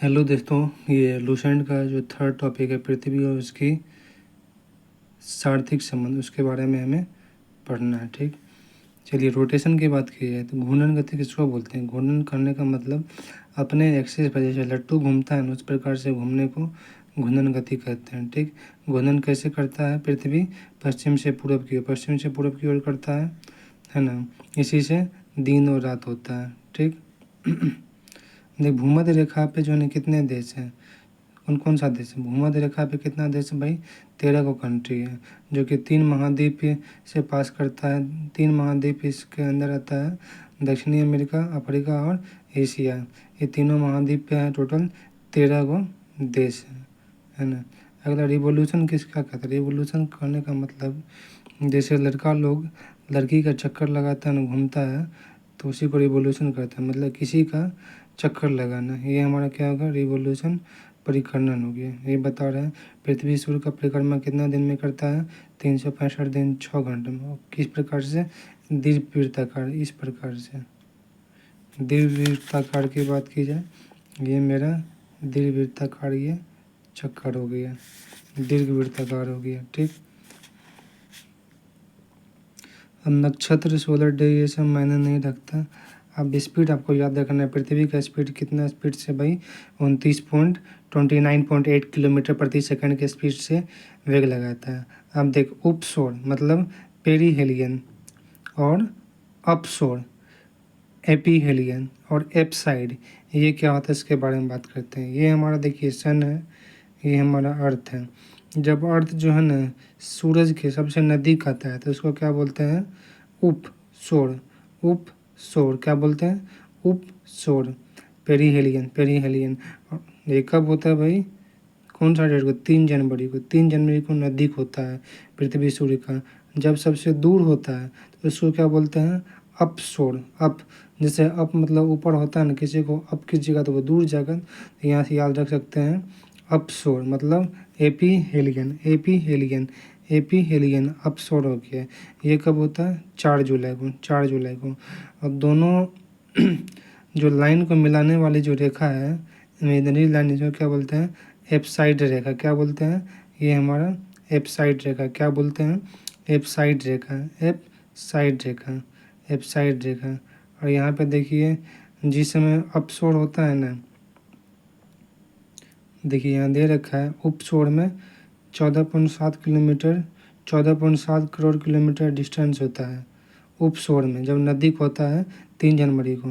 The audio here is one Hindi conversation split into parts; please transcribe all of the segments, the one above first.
हेलो दोस्तों, ये लूसेंट का जो थर्ड टॉपिक है पृथ्वी और उसकी सार्थिक संबंध, उसके बारे में हमें पढ़ना है। ठीक, चलिए रोटेशन की बात की जाए तो घूर्णन गति किसको बोलते हैं। घूर्णन करने का मतलब अपने एक्सिस पर जैसे लट्टू घूमता है ना, उस प्रकार से घूमने को घूर्णन गति कहते हैं। ठीक, घूर्णन कैसे करता है। पृथ्वी पश्चिम से पूरब की ओर, पश्चिम से पूरब की ओर करता है ना। इसी से दिन और रात होता है। ठीक देख, भूमध्य रेखा पे जो है कितने देश हैं, कौन कौन सा देश है। भूमध्य रेखा पे कितना देश है भाई, 13 को कंट्री है, जो कि 3 महाद्वीप से पास करता है। 3 महाद्वीप इसके अंदर आता है, दक्षिणी अमेरिका, अफ्रीका और एशिया। ये तीनों महाद्वीप पे है, टोटल 13 को देश है ना। अगला रिवोल्यूशन किसका कहता है। रिवोल्यूशन करने का मतलब जैसे लड़का लोग लड़की का चक्कर लगाता है ना, घूमता है, तो उसी को रिवोल्यूशन करता है, मतलब किसी का चक्कर लगाना। ये हमारा क्या होगा, रिवोल्यूशन परिकर्णन हो गया। ये बता रहा है पृथ्वी सूर्य का परिक्रमा कितना दिन में करता है, 365 दिन 6 घंटे में। किस प्रकार से, दीर्घवृत्ताकार। इस प्रकार से दीर्घवृत्ताकार की बात की जाए, ये मेरा दीर्घवृत्ताकार ये चक्कर हो गया, दीर्घवृत्ताकार हो गया। ठीक, अब नक्षत्र, सोलर डे, ये सब मायने नहीं रखता। अब स्पीड आपको याद रखना है। पृथ्वी का स्पीड कितना स्पीड से भाई, 29.8 किलोमीटर प्रति सेकंड के स्पीड से वेग लगाता है। अब देख, उपसौर मतलब पेरीहेलियन और अपसौर एपीहेलियन और एपसाइड, ये क्या होता है इसके बारे में बात करते हैं। ये हमारा देखिए सन है, ये हमारा अर्थ है। जब अर्थ जो है ना सूरज के सबसे नज़दीक आता है तो उसको क्या बोलते हैं, उपसौर। उपसौर क्या बोलते हैं, उपसौर। Perihelion, perihelion. ये कब होता है भाई, कौन सा डेट को, 3 जनवरी को। 3 जनवरी को नज़दीक होता है पृथ्वी सूर्य का। जब सबसे दूर होता है तो उसको क्या बोलते हैं, अपसौर। अप जैसे अप मतलब ऊपर होता है ना, किसी को अप कीजिएगा तो वो दूर जाएगा, तो यहाँ से याद रख सकते हैं अपसौर मतलब एपीहेलियन, एपीहेलियन, एपीहेलियन अपसौर हो गया। ये कब होता है, 4 जुलाई को, 4 जुलाई को। और दोनों जो लाइन को मिलाने वाली जो रेखा है, इमेजिनरी लाइन, जो क्या बोलते हैं, एपसाइड रेखा। क्या बोलते हैं, ये हमारा एपसाइड रेखा। क्या बोलते हैं, एपसाइड रेखा, एपसाइड रेखा, एपसाइड रेखा। और यहाँ पे देखिए जिस समय अपसौर होता है ना, देखिए यहाँ दे रखा है उपसौर में 14.7 किलोमीटर, 14.7 करोड़ किलोमीटर डिस्टेंस होता है उपसौर में, जब नज़दीक होता है 3 जनवरी को।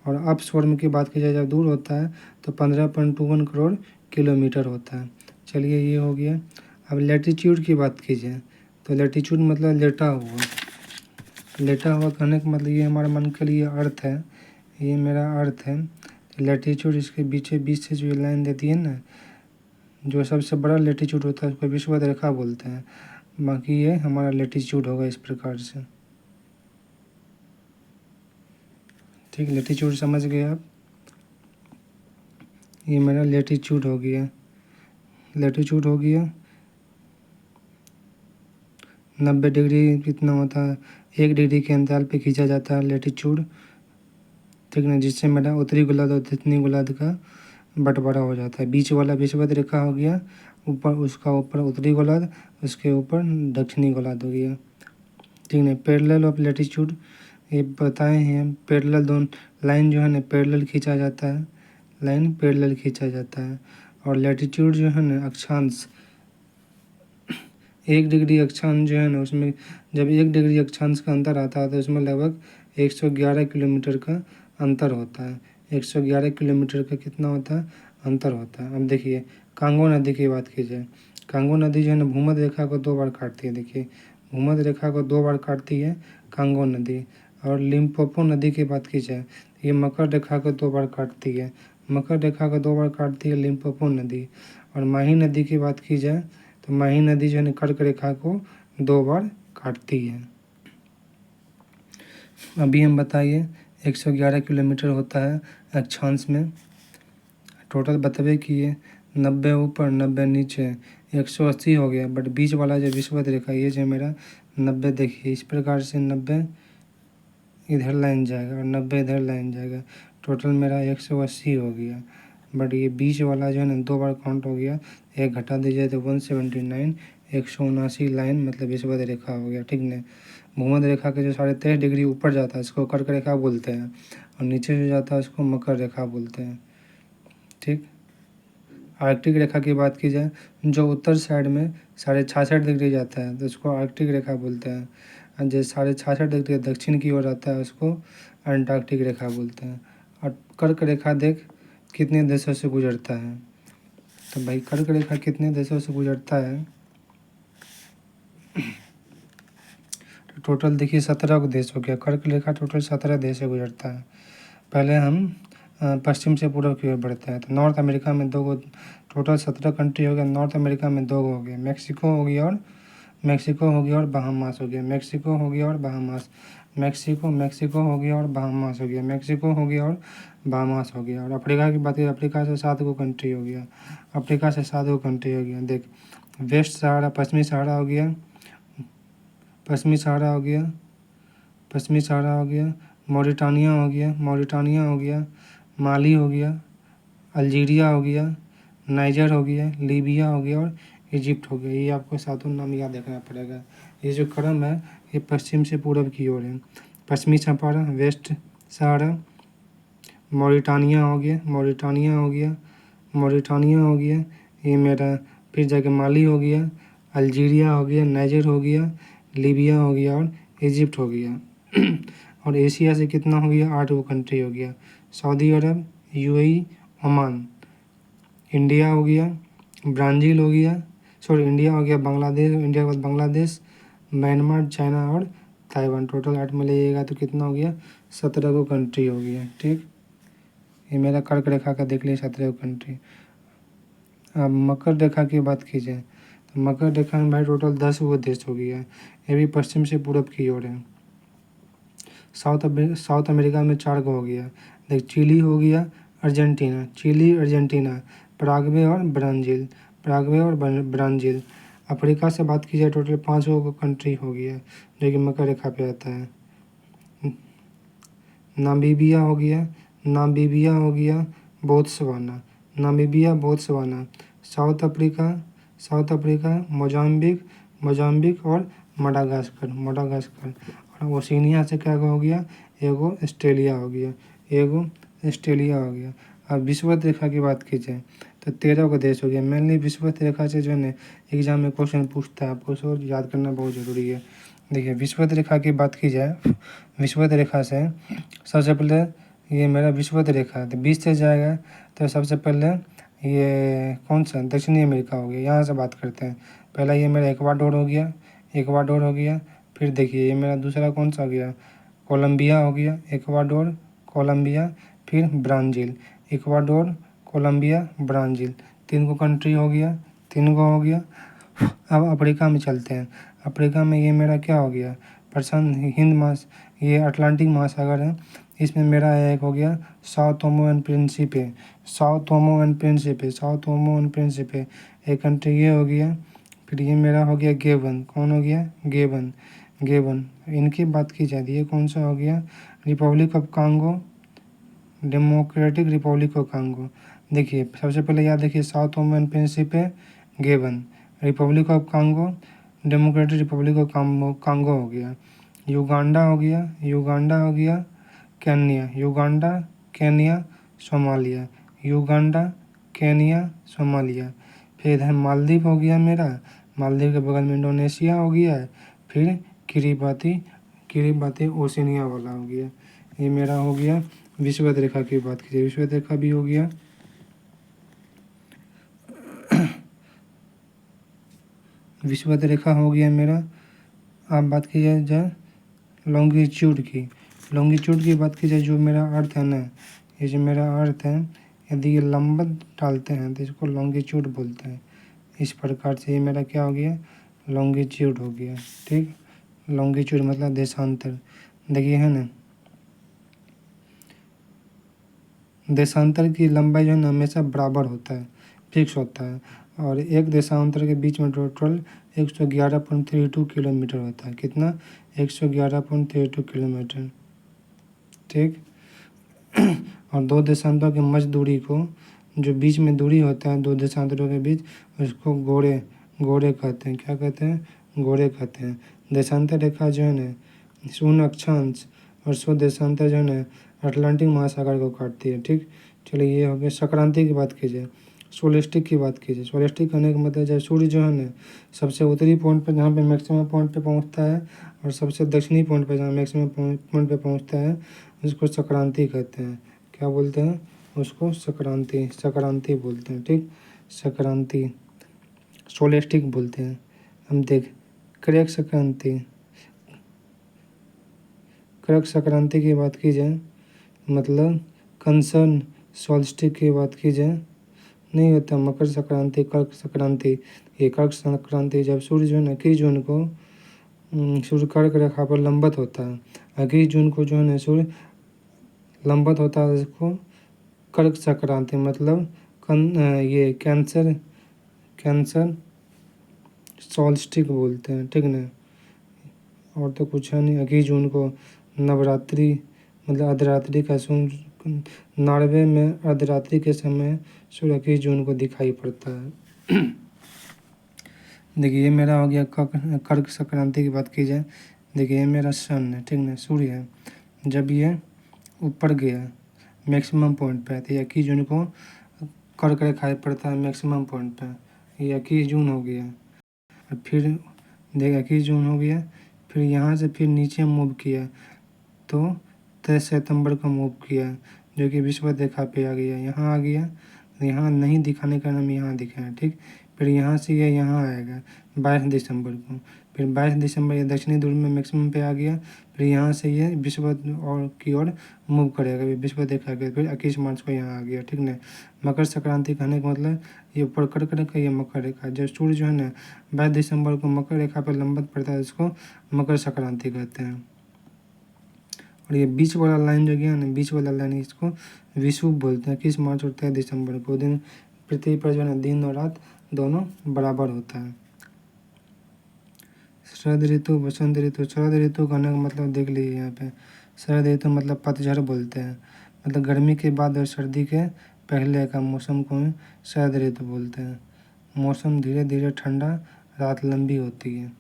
और अपसौर में की बात की जाए जब दूर होता है तो 15.21 करोड़ किलोमीटर होता है। चलिए ये हो गया। अब लैटिट्यूड की बात की जाए तो लैटिट्यूड मतलब लेटा हुआ। लेटा हुआ कहने का मतलब ये हमारे मन के लिए अर्थ है, ये मेरा अर्थ है। लैटिट्यूड इसके बीच से जो लाइन देती है ना, जो सबसे बड़ा लैटिट्यूड होता है उसको विषुवत रेखा बोलते हैं। बाकी ये हमारा लैटिट्यूड होगा इस प्रकार से। ठीक, लैटिट्यूड समझ गए आप, ये मेरा लैटिट्यूड हो गया। लैटिट्यूड हो गया 90 डिग्री कितना होता है, 1 डिग्री के अंतराल पे खींचा जाता है लैटिट्यूड। ठीक ना, जिससे मेरा उत्तरी गोलार्ध और दक्षिणी गोलार्ध का बंटवारा हो जाता है। बीच वाला विषुवत रेखा हो गया, ऊपर उसका ऊपर उत्तरी गोलार्ध, उसके ऊपर दक्षिणी गोलार्ध हो गया। ठीक है, पैरेलल ऑफ लैटिट्यूड ये बताए हैं। पैरेलल दोनों लाइन जो है ना पैरेलल खींचा जाता है, लाइन पैरेलल खींचा जाता है। और लैटिट्यूड जो है ना अक्षांश, 1 डिग्री अक्षांश जो है ना, उसमें जब 1 डिग्री अक्षांश का अंतर आता है तो उसमें लगभग 111 किलोमीटर का अंतर होता है। 111 किलोमीटर का कितना होता है, अंतर होता है। अब देखिए कांगो नदी की बात की जाए, कांगो नदी जो है ना भूमध्य रेखा को 2 बार काटती है। देखिए भूमध्य रेखा को 2 बार काटती है कांगो नदी। और लिम्पोपो नदी की बात की जाए, ये मकर रेखा को 2 बार काटती है, मकर रेखा को 2 बार काटती है लिम्पोपो नदी। और माही नदी की बात की जाए तो माही नदी जो है कर्क रेखा को 2 बार काटती है। अभी हम बताइए 111 किलोमीटर होता है अक्षांश में, टोटल बतबे किए 90 ऊपर 90 नीचे 180 हो गया। बट बीच वाला जो विषुवत रेखा ये जो मेरा 90, देखिए इस प्रकार से 90 इधर लाइन जाएगा और 90 इधर लाइन जाएगा, टोटल मेरा 180 हो गया। बट ये बीच वाला जो है ना 2 बार काउंट हो गया, एक घटा दीजिए तो 179, 179 लाइन मतलब विषुवत रेखा हो गया, ठीक ना। भूमध्य रेखा के जो 23.5 डिग्री ऊपर जाता है इसको कर्क रेखा बोलते हैं, और नीचे जो जाता है उसको मकर रेखा बोलते हैं, ठीक। आर्कटिक रेखा की बात की जाए, जो उत्तर साइड में 66.5 डिग्री जाता है तो उसको आर्कटिक रेखा बोलते हैं, और जो 66.5 डिग्री दक्षिण की ओर आता है उसको अंटार्कटिक रेखा बोलते हैं। और कर्क रेखा देख कितने देशों से गुजरता है, तो भाई कर्क रेखा कितने देशों से गुजरता है, तो टोटल देखिए 17 देश हो गया। कर्क रेखा टोटल 17 देश से गुजरता है। पहले हम पश्चिम से पूर्व की ओर बढ़ते हैं, तो नॉर्थ अमेरिका में 2 टोटल 17 कंट्री हो गया। नॉर्थ अमेरिका में 2 हो गए, मेक्सिको हो गया और बहामास हो गया, मेक्सिको हो गया और बहामास, मेक्सिको हो गया और बहामास हो गया, मेक्सिको हो गया और बहामास हो गया। और अफ्रीका की बात करें, अफ्रीका से 7 कंट्री हो गया, अफ्रीका से 7 कंट्री हो गया। देख वेस्ट सहारा, पश्चिमी सहारा हो गया, पश्चिमी सहारा हो गया, पश्चिमी सहारा हो गया, मॉरिटानिया हो गया, माली हो गया, अल्जीरिया हो गया, नाइजर हो गया, लीबिया हो गया और इजिप्ट हो गया। ये आपको 7 नाम याद रखना पड़ेगा। ये जो क्रम है ये पश्चिम से पूर्व की ओर है। पश्चिमी सहारा, वेस्ट सहारा, मॉरिटानिया हो गया, ये मेरा, फिर जाके माली हो गया, अल्जीरिया हो गया, नाइजर हो गया, लीबिया हो गया और इजिप्ट हो गया। और एशिया से कितना हो गया, 8 कंट्री हो गया, सऊदी अरब, यूएई, ओमान, इंडिया हो गया, ब्राज़ील हो गया, इंडिया हो गया, बांग्लादेश, इंडिया के बाद बांग्लादेश, म्यांमार, चाइना और ताइवान। टोटल 8 में लीजिएगा तो कितना हो गया, 17 कंट्री हो गया, ठीक। ये मेरा कर्क रेखा का देख लीजिए 17 कंट्री। अब मकर रेखा की बात की जाए तो मकर रेखा में भाई टोटल 10 देश हो गया, ये भी पश्चिम से पूरब की ओर है। साउथ अमेरिका में 4 हो गया, देख चिली हो गया, अर्जेंटीना, पराग्वे और ब्राज़ील। अफ्रीका से बात की जाए टोटल 5 कंट्री हो गया जो कि मकर रेखा पे आता है। नामीबिया हो गया, बोत्सवाना, साउथ अफ्रीका, मोजाम्बिक और मडागास्कर। और ओशिनिया से क्या हो गया, एगो ऑस्ट्रेलिया हो गया। अब विषुवत रेखा की बात की जाए तो 13 देश हो गया। मेनली विषुवत रेखा से जो है ना एग्जाम में क्वेश्चन पूछता है, आपको उसको याद करना बहुत ज़रूरी है। देखिए विषुवत रेखा की बात की जाए, विषुवत रेखा से सबसे पहले ये मेरा विषुवत रेखा है, तो 20 से जाएगा तो सबसे पहले ये कौन सा दक्षिणी अमेरिका हो गया, यहाँ से बात करते हैं। पहला ये मेरा इक्वाडोर हो गया, फिर देखिए ये मेरा दूसरा कौन सा हो गया, कोलंबिया हो गया, इक्वाडोर, कोलंबिया, फिर Brazil, Ecuador, Colombia, Brazil, 3 country हो गया, 3 हो गया। अब अफ्रीका में चलते हैं। अफ्रीका में ये मेरा क्या हो गया, प्रशांत हिंद महासागर, ये अटलांटिक महासागर है, इसमें मेरा एक हो गया साउथ ओमो एंड प्रिंसिपे, एक कंट्री ये हो गया। फिर ये मेरा हो गया गेबन, कौन हो गया, गेबन। इनकी बात की जाती है, कौन सा हो गया, republic of Congo, democratic republic of Congo. देखिए सबसे पहले याद रखिए, Sao Tome and Principe, Gabon, republic of Congo, democratic republic of Congo हो गया। युगांडा हो गया, केन्या, सोमालिया। फिर इधर मालदीव हो गया मेरा, मालदीव के बगल में इंडोनेशिया हो गया है। फिर किरीबाती ओशिनिया वाला हो गया। ये मेरा हो गया विषुवत रेखा की बात कीजिए, विषुवत रेखा भी हो गया। विषुवत रेखा हो गया मेरा। अब बात की जाए लॉन्गिट्यूड की बात की जाए, जो मेरा अर्थ है ना, ये जो मेरा अर्थ है, यदि ये लंबवत डालते हैं तो इसको लॉन्गिट्यूड बोलते हैं। इस प्रकार से ये मेरा क्या हो गया, लॉन्गिट्यूड हो गया, ठीक। लॉन्गिट्यूड मतलब देशांतर। देखिए है ना, देशांतर की लंबाई जो है ना हमेशा बराबर होता है, फिक्स होता है। और एक देशांतर के बीच में टोटल 111.32 किलोमीटर होता है। कितना, 111.32 किलोमीटर, ठीक। और 2 देशांतरों की मध्य दूरी को जो बीच में दूरी होता है दो देशांतरों के बीच, उसको गोरे गोरे कहते हैं। क्या कहते हैं? गोरे कहते हैं। देशांतर रेखा जो है ना शून्य अक्षांश और सौ देशांतर जो है ना अटलांटिक महासागर को काटती है। ठीक, चलिए ये हो गया। संक्रांति की बात कीजिए, सोलिस्टिक की बात कीजिए। सोलिस्टिक करने का मतलब जब सूर्य जो है ना सबसे उत्तरी पॉइंट पर जहाँ पे मैक्सिमम पॉइंट पे पहुँचता है और सबसे दक्षिणी पॉइंट पे जहाँ मैक्सिमम पॉइंट पे पहुँचता है, उसको संक्रांति कहते हैं। क्या बोलते हैं? उसको संक्रांति संक्रांति बोलते हैं। ठीक, संक्रांति सोलिस्टिक बोलते हैं। हम देख क्रैक संक्रांति, क्रक संक्रांति की बात की जाए मतलब कंसर्न सॉल्स्टिक की बात की जाए नहीं होता। मकर संक्रांति, कर्क संक्रांति। ये कर्क संक्रांति जब सूर्य जो है ना 21 जून को सूर्य कर्क रेखा पर लंबत होता है। 21 जून को जो है ना सूर्य लंबत होता है, इसको कर्क संक्रांति मतलब ये कैंसर सॉल्स्टिक बोलते हैं। ठीक ना, और तो कुछ है नहीं। 21 जून को नवरात्रि मतलब अर्धरात्रि का सूर्य नॉर्वे में अर्धरात्रि के समय सूर्य 21 जून को दिखाई पड़ता है। देखिए ये मेरा हो गया कर्क संक्रांति की बात की जाए। देखिए ये मेरा सन है, ठीक ना, सूर्य है। जब ये ऊपर गया मैक्सिमम पॉइंट पे तो 21 जून को कर्क रेखा पड़ता है मैक्सिमम पॉइंट पे। ये 21 जून हो गया। फिर देखिए 21 जून हो गया, फिर यहाँ से फिर नीचे मूव किया तो 23 सितंबर को मूव किया, जो कि विश्व रेखा पे आ गया। यहाँ आ गया, यहाँ नहीं दिखाने का नाम यहाँ दिखा है। ठीक, फिर यहाँ से ये यहाँ आएगा 22 दिसंबर को। फिर 22 दिसंबर ये दक्षिणी ध्रुव में मैक्सिमम पे आ गया। फिर यहाँ से ये विश्व और की ओर मूव करेगा, विश्व रेखा के। फिर 21 मार्च को यहाँ आ गया। ठीक ना, मकर संक्रांति कहने का मतलब ये ऊपर कर्क रेखा, ये मकर रेखा। जब सूर्य जो है ना 22 दिसंबर को मकर रेखा पर लंबत पड़ता है, इसको मकर संक्रांति कहते हैं। और ये बीच वाला लाइन जो गया ना, बीच वाला लाइन, इसको विषुव बोलते हैं। 21 मार्च और 23 दिसंबर को दिन पृथ्वी पर जो है ना दिन और रात दोनों बराबर होता है। शरद ऋतु, बसंत ऋतु। शरद ऋतु कहने का मतलब देख लीजिए यहाँ पे, शरद ऋतु मतलब पतझड़ बोलते हैं, मतलब गर्मी के बाद और सर्दी के पहले का मौसम को शरद ऋतु बोलते हैं। मौसम धीरे धीरे ठंडा, रात लंबी होती है।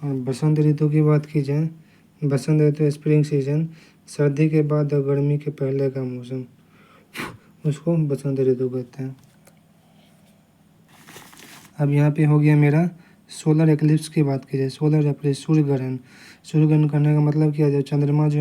और बसंत ऋतु की बात की जाए, बसंत ऋतु स्प्रिंग सीजन, सर्दी के बाद और गर्मी के पहले का मौसम, उसको बसंत ऋतु कहते हैं। अब यहाँ पे हो गया मेरा सोलर एक्लिप्स की बात की जाए। सोलर एक्लिप्स सूर्य ग्रहण। सूर्य ग्रहण करने का मतलब क्या है? चंद्रमा जो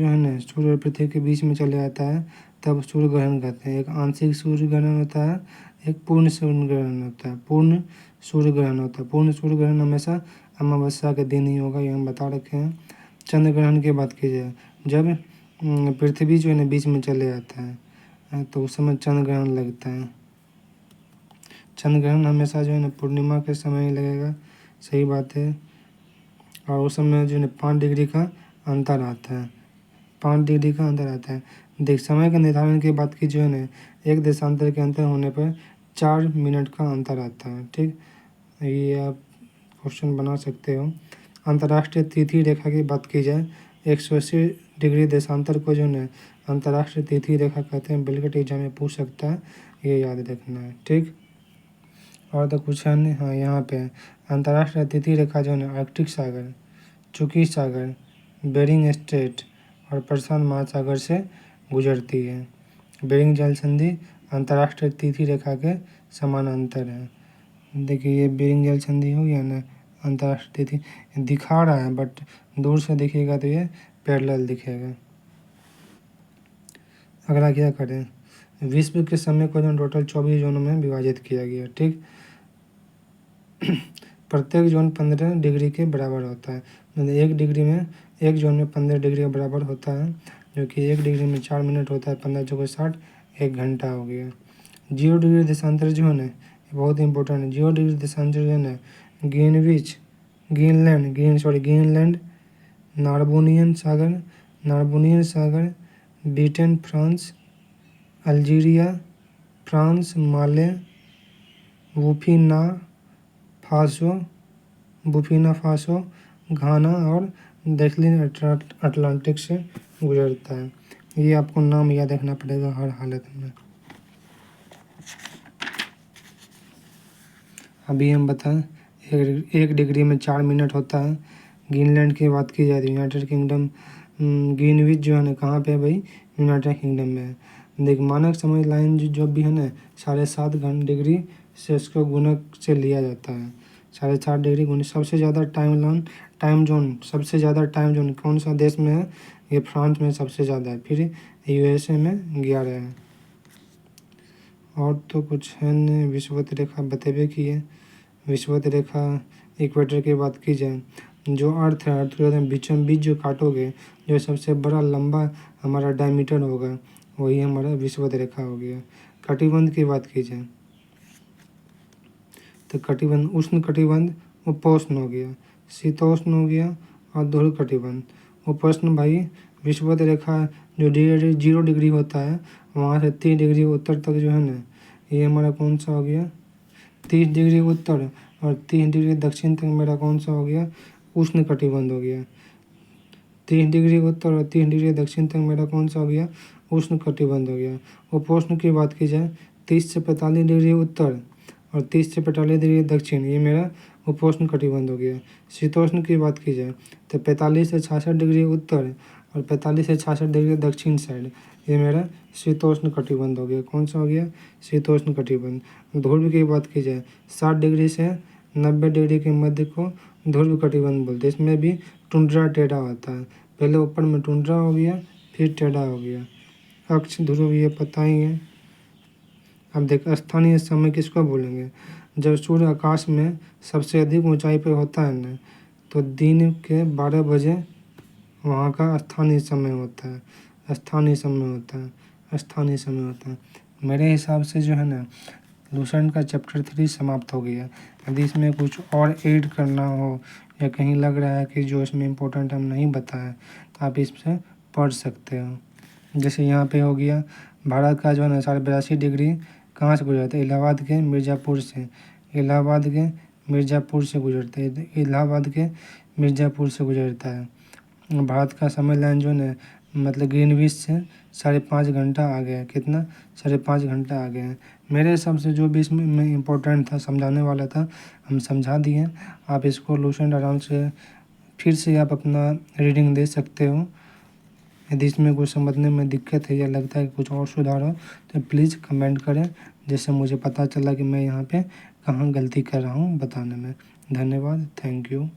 है ना सूर्य और पृथ्वी के बीच में चले आता है तब सूर्य ग्रहण कहते हैं। एक आंशिक सूर्य ग्रहण होता है, एक पूर्ण सूर्य ग्रहण होता है। पूर्ण सूर्य ग्रहण होता है, पूर्ण सूर्य ग्रहण हमेशा अमावस्या के दिन ही होगा, ये हम बता रखे हैं। चंद्र ग्रहण की बात की जाए, जब पृथ्वी जो है ना बीच में चले आता है तो उस समय चंद्र ग्रहण लगता है। चंद्र ग्रहण हमेशा जो है ना पूर्णिमा के समय ही लगेगा, सही बात है। और उस समय जो है 5 डिग्री का अंतर आता है, 5 डिग्री का अंतर आता है। देख समय के निर्धारण की बात की जो है ना, एक देशांतर के अंतर होने पर 4 मिनट का अंतर आता है। ठीक, ये आप क्वेश्चन बना सकते हो। अंतर्राष्ट्रीय तिथि रेखा की बात की जाए, 180 डिग्री देशांतर को जो है अंतर्राष्ट्रीय तिथि रेखा कहते हैं। बिल्कुल एग्जाम में पूछ सकता है, ये याद रखना है। ठीक, और तो कुछ है नहीं। हाँ, यहाँ पे अंतर्राष्ट्रीय तिथि रेखा जो है ना आर्कटिक सागर, चुकी सागर, बेरिंग स्ट्रेट और प्रशांत महासागर से गुजरती है। बेरिंग जल संधि अंतर्राष्ट्रीय तिथि रेखा के समानांतर है। देखिए ये बेरिंग जल संधि हो गया ना, अंतर्राष्ट्रीय तिथि दिखा रहा है, बट दूर से देखिएगा तो ये पैरेलल दिखेगा। अगला क्या करें? विश्व के समय को जो टोटल 24 जोनों में विभाजित किया गया। ठीक, प्रत्येक जोन 15 डिग्री के बराबर होता है, मतलब एक जोन में 15 डिग्री के बराबर होता है, जो कि 1 डिग्री में 4 मिनट होता है। 15 चौके 60, 1 घंटा हो गया। 0 डिग्री देशांतर जो है ना, ये बहुत इंपॉर्टेंट है। 0 डिग्री देशांतर जो है ना ग्रीनलैंड, नार्बोनियन सागर, ब्रिटेन, फ्रांस, अल्जीरिया, फ्रांस, माले, बुर्किना फासो, घाना और दक्षिणी अटलांटिक से गुजरता है। ये आपको नाम याद रखना पड़ेगा हर हालत में। अभी हम बताएं 1 डिग्री में 4 मिनट होता है। ग्रीनलैंड की बात की जाए तो यूनाइटेड किंगडम, ग्रीनविच जो है ना कहाँ पे है भाई, यूनाइटेड किंगडम में है। देख मानक समय लाइन जो भी है ना 7.5 डिग्री से उसको गुणक से लिया जाता है। 7.5 डिग्री गुणक। सबसे ज़्यादा टाइम जोन कौन सा देश में है, ये फ्रांस में सबसे ज़्यादा है, फिर यूएसए में 11 है। और तो कुछ है नहीं, विषुवत रेखा बतेबे की है। विषुवत रेखा इक्वेटर की बात की जाए, जो अर्थ है, अर्थ के बीचों बीच जो काटोगे, जो सबसे बड़ा लंबा हमारा डायमीटर होगा, वही हमारा विषुवत रेखा हो गया। कटिबंध की बात की जाए तो कटिबंध, उष्ण कटिबंध उपोष्ण हो गया, शीतोष्ण हो गया और ध्रुव कटिबंध। उपोष्ण भाई विषुवत रेखा जो 0 डिग्री होता है, वहाँ से 30 डिग्री उत्तर तक जो है ना, ये हमारा कौन सा हो गया, 30 डिग्री उत्तर और 30 डिग्री दक्षिण तक मेरा कौन सा हो गया, उष्ण कटिबंध हो गया। 30 डिग्री उत्तर और 30 डिग्री दक्षिण तक मेरा कौन सा हो गया, उष्ण कटिबंध हो गया। उपोष्ण की बात की जाए 30 से 45 डिग्री उत्तर और 30 से 45 डिग्री दक्षिण, ये मेरा उपोष्ण कटिबंध हो गया। शीतोष्ण की बात की जाए तो 45 से 66 डिग्री उत्तर और 45 से 66 डिग्री दक्षिण साइड, ये मेरा शीतोष्ण कटिबंध हो गया। कौन सा हो गया, शीतोष्ण कटिबंध। ध्रुव की बात की जाए 60 डिग्री से 90 डिग्री के मध्य को ध्रुव कटिबंध बोलते हैं। इसमें भी टुंड्रा टेढ़ा होता है, पहले ऊपर में टुंड्रा हो गया फिर टेढ़ा हो गया। अक्ष ध्रुव ये पता ही है। अब देख स्थानीय समय किसको बोलेंगे, जब सूर्य आकाश में सबसे अधिक ऊंचाई पर होता है ना, तो दिन के 12 बजे वहाँ का स्थानीय समय होता है। स्थानीय समय होता है। मेरे हिसाब से जो है ना, लूसेंट का चैप्टर 3 समाप्त हो गया। यदि इसमें कुछ और ऐड करना हो या कहीं लग रहा है कि जो इसमें इम्पोर्टेंट हम नहीं बताएं, तो आप इससे पढ़ सकते हो। जैसे यहाँ पे हो गया भारत का जो है ना 82 डिग्री कहाँ से गुजरता है, इलाहाबाद के मिर्ज़ापुर से। इलाहाबाद के मिर्ज़ापुर से गुजरता है। भारत का समय लाइन जो है मतलब ग्रीनविच से 5.5 घंटा आगे है। कितना, 5.5 घंटा आगे है। मेरे हिसाब से जो भी इसमें इम्पोर्टेंट था, समझाने वाला था, हम समझा दिए। आप इसको लूसेंट आराम से फिर से आप अपना रीडिंग दे सकते हो। यदि इसमें कुछ समझने में दिक्कत है या लगता है कि कुछ और सुधार हो तो प्लीज़ कमेंट करें, जिससे मुझे पता चला कि मैं यहाँ पे कहाँ गलती कर रहा हूँ बताने में। धन्यवाद, थैंक यू।